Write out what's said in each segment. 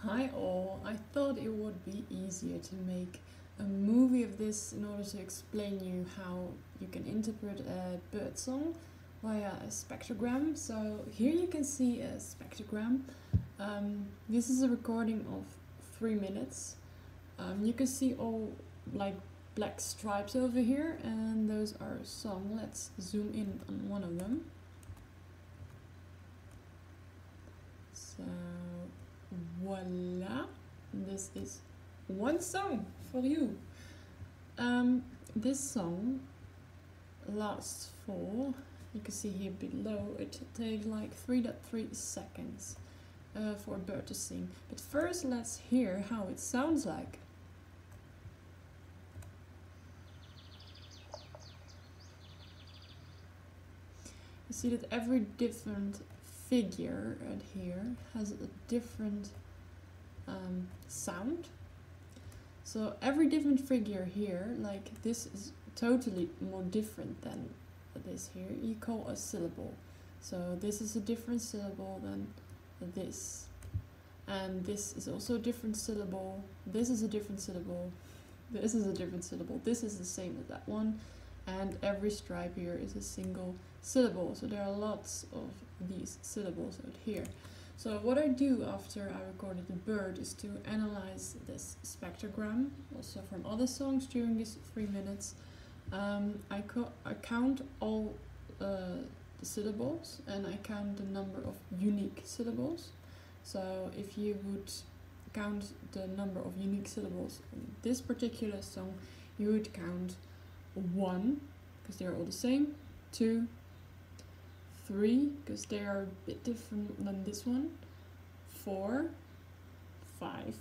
Hi all, I thought it would be easier to make a movie of this in order to explain you how you can interpret a bird song via a spectrogram. So here you can see a spectrogram. This is a recording of 3 minutes. You can see all like black stripes over here, and those are song. Let's zoom in on one of them. So voila, this is one song for you. This song lasts for, you can see here below, it takes like 3.3 seconds for a bird to sing. But first let's hear how it sounds like. You see that every different figure right here has a different sound. So every different figure here, like this is totally more different than this here, you call a syllable. So this is a different syllable than this. And this is also a different syllable. This is a different syllable. This is a different syllable. This is the same as that one. And every stripe here is a single syllable. So there are lots of these syllables out here. So what I do after I recorded the bird is to analyze this spectrogram, also from other songs during these 3 minutes. I count all the syllables, and I count the number of unique syllables. So if you would count the number of unique syllables in this particular song, you would count 1, because they're all the same, 2, 3, because they are a bit different than this one, 4, 5,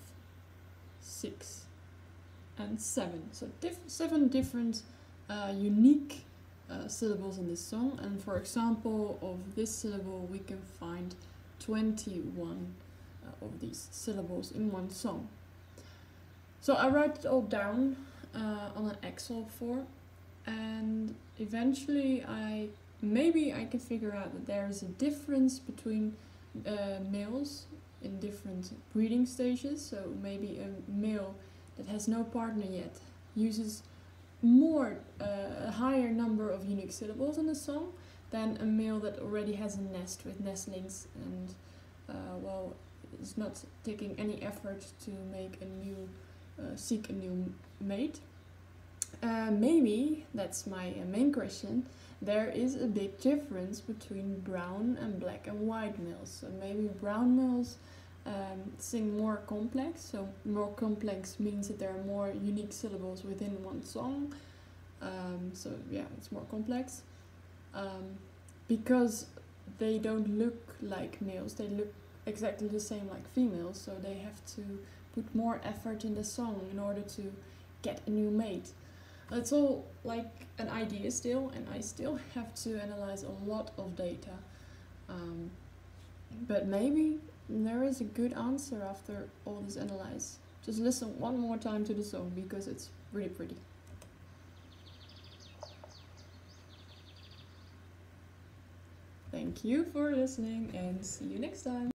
6, and 7. So 7 different unique syllables in this song. And for example, of this syllable, we can find 21 of these syllables in one song. So I write it all down on an Excel form, and eventually maybe I can figure out that there is a difference between males in different breeding stages. So maybe a male that has no partner yet uses a higher number of unique syllables in the song than a male that already has a nest with nestlings and is not taking any effort to seek a new mate. Maybe, that's my main question, there is a big difference between brown and black and white males. So maybe brown males sing more complex. So more complex means that there are more unique syllables within one song. So yeah, it's more complex. Because they don't look like males, they look exactly the same like females. So they have to put more effort in the song in order to get a new mate. It's all like an idea still, and I still have to analyze a lot of data. But maybe there is a good answer after all this analyze. Just listen one more time to the song because it's really pretty. Thank you for listening, and see you next time.